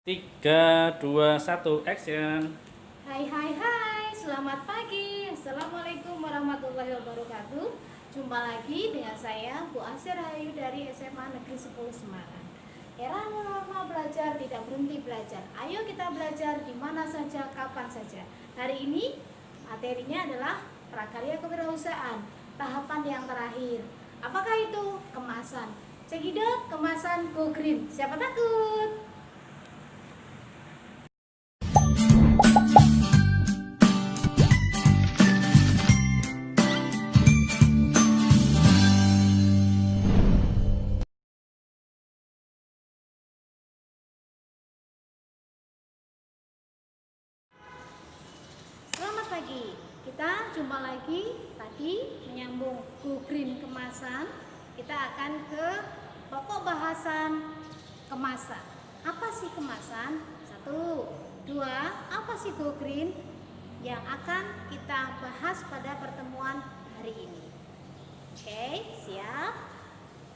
Tiga, dua, satu, action. Hai hai hai, selamat pagi. Assalamualaikum warahmatullahi wabarakatuh. Jumpa lagi dengan saya Bu Asir Rahayu dari SMA Negeri 10 Semarang. Era normal belajar tidak berhenti belajar. Ayo kita belajar di mana saja, kapan saja. Hari ini materinya adalah prakarya kewirausahaan, tahapan yang terakhir. Apakah itu? Kemasan. Cekidot, kemasan go green. Siapa takut? Selamat pagi. Kita jumpa lagi. Tadi menyambung go green kemasan. Kita akan ke pokok bahasan kemasan. Apa sih kemasan? Satu, dua, apa sih go green? Yang akan kita bahas pada pertemuan hari ini. Oke, siap.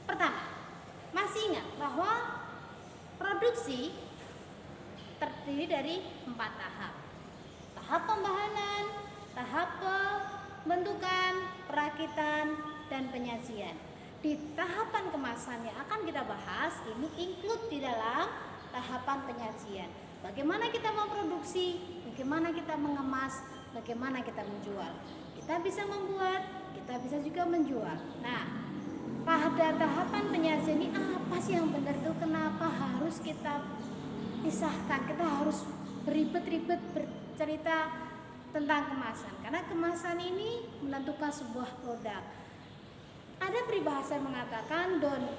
Pertama, masih ingat bahwa produksi terdiri dari 4 tahap. Tahap pembahanan, tahap pembentukan, perakitan, dan penyajian. Di tahapan kemasan yang akan kita bahas, ini include di dalam tahapan penyajian. Bagaimana kita memproduksi, bagaimana kita mengemas, bagaimana kita menjual. Kita bisa membuat, kita bisa juga menjual. Nah, pada tahapan penyajian ini apa sih yang benar itu? Kenapa harus kita pisahkan? Kita harus beribet-ribet bercerita tentang kemasan, karena kemasan ini menentukan sebuah produk. Ada peribahasa yang mengatakan don't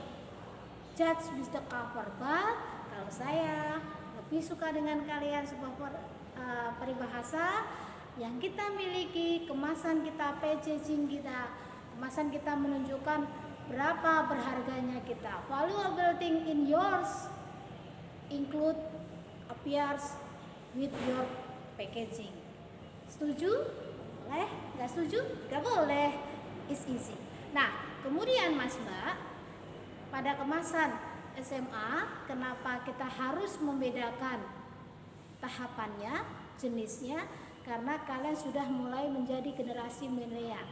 judge with the cover, but kalau saya lebih suka dengan kalian sebuah peribahasa yang kita miliki, kemasan kita, packaging kita, kemasan kita menunjukkan berapa berharganya kita. Valuable thing in yours include appears with your packaging. Setuju? Boleh? Gak setuju? Gak boleh. It's easy. Nah, kemudian Mas Mbak, pada kemasan SMA, kenapa kita harus membedakan tahapannya, jenisnya? Karena kalian sudah mulai menjadi generasi milenial.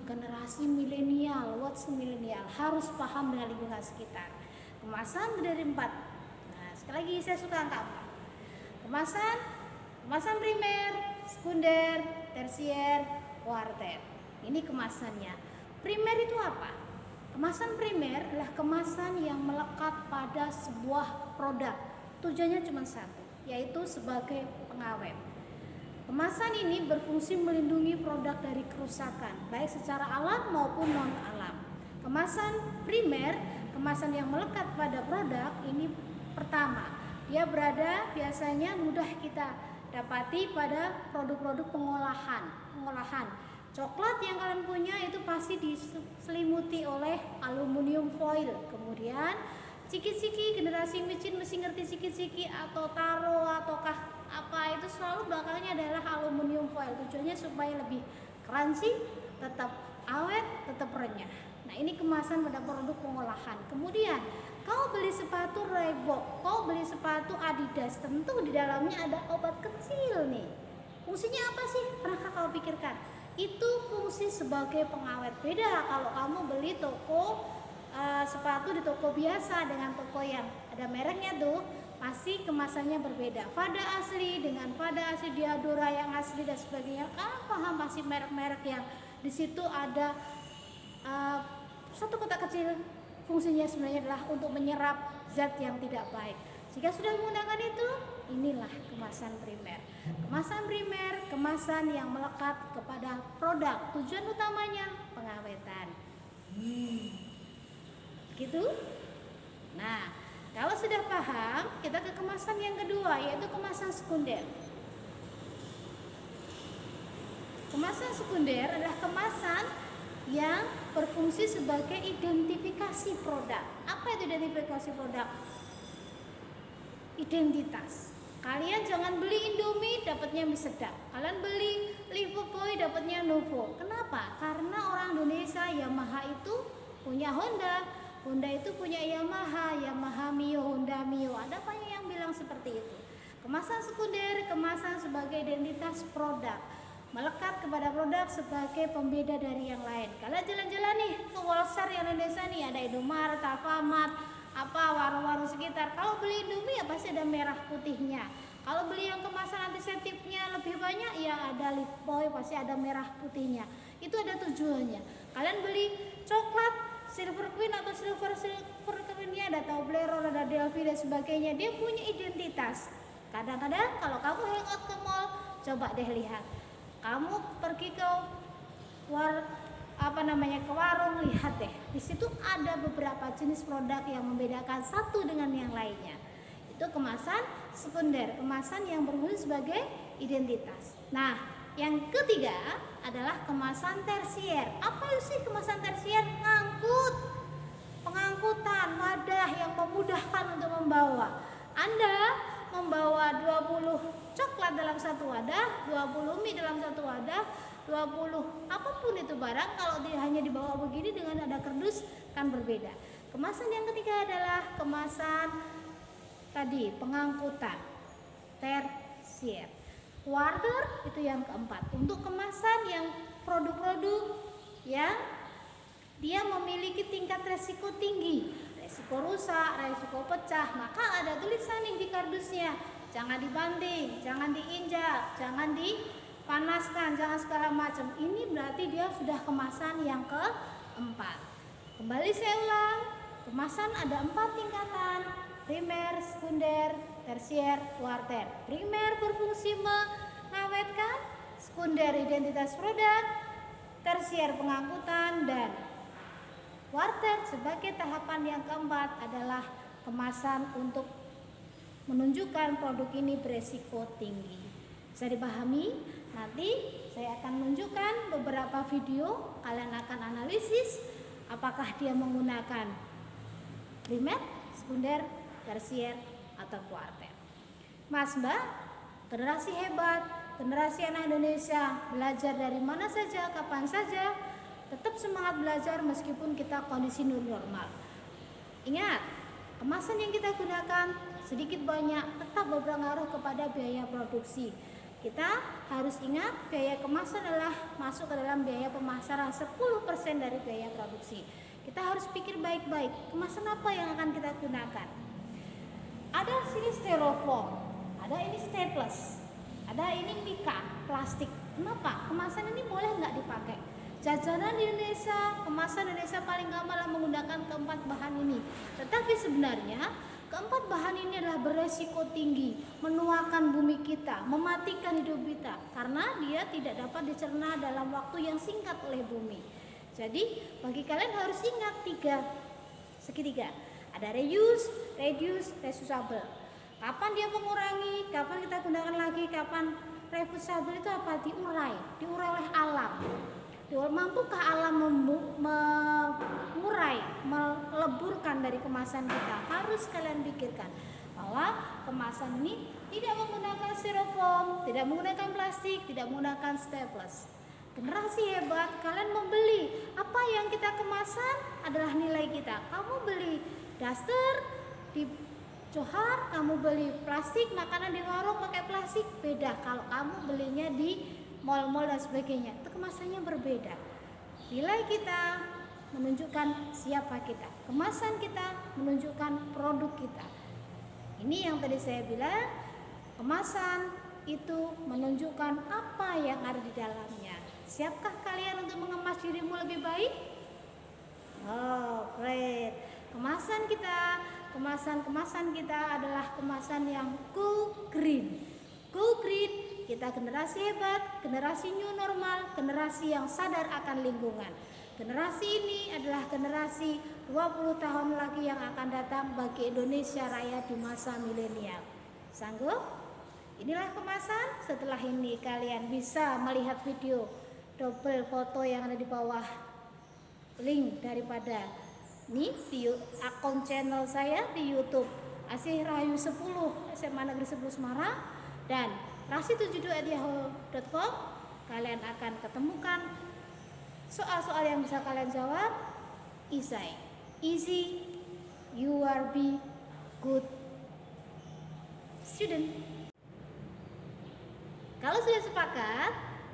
Generasi milenial, what's milenial? Harus paham dengan lingkungan sekitar. Kemasan dari 4. Nah, sekali lagi saya suka angka 4. Kemasan primer, sekunder, tersier, kuarter. Ini kemasannya. Primer itu apa? Kemasan primer adalah kemasan yang melekat pada sebuah produk. Tujuannya cuma satu, yaitu sebagai pengawet. Kemasan ini berfungsi melindungi produk dari kerusakan, baik secara alam maupun non-alam. Kemasan primer, kemasan yang melekat pada produk ini pertama, dia berada biasanya mudah kita dapati pada produk-produk pengolahan. Coklat yang kalian punya itu pasti diselimuti oleh aluminium foil. Kemudian ciki-ciki, generasi micin mesti ngerti ciki-ciki atau taro ataukah apa, itu selalu belakangnya adalah aluminium foil. Tujuannya supaya lebih crunchy, tetap awet, tetap renyah. Nah, ini kemasan pada produk pengolahan. Kemudian kau beli sepatu Reebok, kau beli sepatu Adidas, tentu di dalamnya ada obat kecil nih. Fungsinya apa sih? Pernahkah kau pikirkan? Itu fungsi sebagai pengawet. Beda kalau kamu beli sepatu di toko biasa dengan toko yang ada mereknya tuh, pasti kemasannya berbeda. Pada asli dengan pada asli, Diadora yang asli dan sebagainya. Paham pasti merek-merek yang di situ ada satu kotak kecil. Fungsinya sebenarnya adalah untuk menyerap zat yang tidak baik. Jika sudah menggunakan itu, inilah kemasan primer. Kemasan primer, kemasan yang melekat kepada produk. Tujuan utamanya pengawetan. Gitu? Nah, kalau sudah paham, kita ke kemasan yang kedua, yaitu kemasan sekunder. Kemasan sekunder adalah kemasan yang berfungsi sebagai identifikasi produk. Apa itu identifikasi produk? Identitas. Kalian jangan beli Indomie dapatnya mie sedap. Kalian beli Liverpool dapatnya Novo. Kenapa? Karena orang Indonesia, Yamaha itu punya Honda, Honda itu punya Yamaha, Yamaha Mio, Honda Mio. Ada banyak yang bilang memang seperti itu. Kemasan sekunder, kemasan sebagai identitas produk, melekat kepada produk sebagai pembeda dari yang lain. Kalian jalan-jalan nih ke Walsar yang Indonesia nih, ada Indomaret, Alfamart, warung-warung sekitar. Kalau beli Indomie ya pasti ada merah putihnya. Kalau beli yang kemasan antiseptiknya lebih banyak ya ada Lifebuoy, pasti ada merah putihnya. Itu ada tujuannya. Kalian beli coklat Silver Queen atau Silver Queen-nya, ada Toblerone, ada Delphi dan sebagainya. Dia punya identitas. Kadang-kadang kalau kamu hangout ke mall, coba deh lihat. Kamu pergi ke ke warung, lihat deh. Di situ ada beberapa jenis produk yang membedakan satu dengan yang lainnya. Itu kemasan sekunder, kemasan yang berfungsi sebagai identitas. Nah, yang ketiga adalah kemasan tersier. Apa sih kemasan tersier? Pengangkutan, wadah yang memudahkan untuk membawa. Anda membawa 20 coklat dalam satu wadah, 20 mie dalam satu wadah, 20 apapun itu barang, kalau dia hanya dibawa begini dengan ada kardus kan berbeda. Kemasan yang ketiga adalah kemasan tadi, pengangkutan tersier. Quarter itu yang keempat. Untuk kemasan yang produk-produk yang dia memiliki tingkat resiko tinggi, resiko rusak, resiko pecah, maka ada tulisan nih di kardusnya. Jangan dibanting, jangan diinjak, jangan dipanaskan, jangan segala macam. Ini berarti dia sudah kemasan yang keempat. Kembali saya ulang, kemasan ada 4 tingkatan: primer, sekunder, tersier, kuarter. Primer berfungsi mengawetkan, sekunder identitas produk, tersier pengangkutan, dan kuarter sebagai tahapan yang keempat adalah kemasan untuk menunjukkan produk ini beresiko tinggi. Bisa dipahami? Nanti saya akan menunjukkan beberapa video, kalian akan analisis apakah dia menggunakan primer, sekunder, tersier, atau kuarter. Mas Mbak, generasi hebat, generasi anak Indonesia, belajar dari mana saja, kapan saja, tetap semangat belajar meskipun kita kondisi new normal. Ingat, kemasan yang kita gunakan sedikit banyak tetap berpengaruh kepada biaya produksi. Kita harus ingat biaya kemasan adalah masuk ke dalam biaya pemasaran 10% dari biaya produksi. Kita harus pikir baik-baik, kemasan apa yang akan kita gunakan. Ada sini styrofoam, ada ini staples, ada ini mika, plastik. Kenapa? Kemasan ini boleh nggak dipakai? Jajanan di Indonesia, kemasan Indonesia paling nggak malah menggunakan keempat bahan ini. Tetapi sebenarnya keempat bahan ini adalah beresiko tinggi, menuakan bumi kita, mematikan hidup kita, karena dia tidak dapat dicerna dalam waktu yang singkat oleh bumi. Jadi bagi kalian harus ingat segitiga. Ada reuse, reduce, reusable. Kapan dia mengurangi, kapan kita gunakan lagi, kapan reusable itu apa? Diurai oleh alam. Mampukah alam mengurai, meleburkan dari kemasan kita? Harus kalian pikirkan bahwa kemasan ini tidak menggunakan styrofoam, tidak menggunakan plastik, tidak menggunakan staples. Generasi hebat, kalian membeli apa yang kita kemasan adalah nilai kita. Kamu beli daster di Johar, kamu beli plastik, makanan di warung pakai plastik, beda. Kalau kamu belinya di mal-mal dan sebagainya, itu kemasannya berbeda. Nilai kita menunjukkan siapa kita, kemasan kita menunjukkan produk kita. Ini yang tadi saya bilang, kemasan itu menunjukkan apa yang ada di dalamnya. Siapkah kalian untuk mengemas dirimu lebih baik? Oh, great. Kemasan kita adalah kemasan yang go green. Go green. Kita generasi hebat, generasi new normal, generasi yang sadar akan lingkungan. Generasi ini adalah generasi 20 tahun lagi yang akan datang bagi Indonesia Raya di masa milenial. Sanggup? Inilah kemasan. Setelah ini kalian bisa melihat video double foto yang ada di bawah link daripada ini di akun channel saya di YouTube Asih Rahayu 10 SMA Negeri 10 Semarang dan rasi72@yahoo.com. Kalian akan ketemukan soal-soal yang bisa kalian jawab. Easy, you are be good student. Kalau sudah sepakat,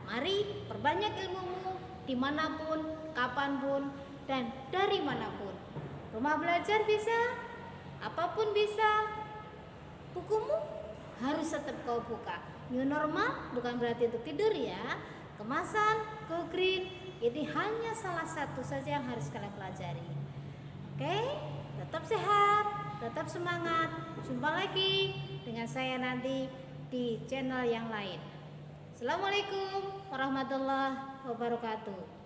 mari perbanyak ilmumu dimanapun, kapanpun, dan dari manapun. Rumah belajar bisa, apapun bisa. Bukumu harus tetap kau buka. New normal bukan berarti untuk tidur ya. Kemasan, Go Green, ini hanya salah satu saja yang harus kalian pelajari. Oke, tetap sehat, tetap semangat. Jumpa lagi dengan saya nanti di channel yang lain. Assalamualaikum warahmatullahi wabarakatuh.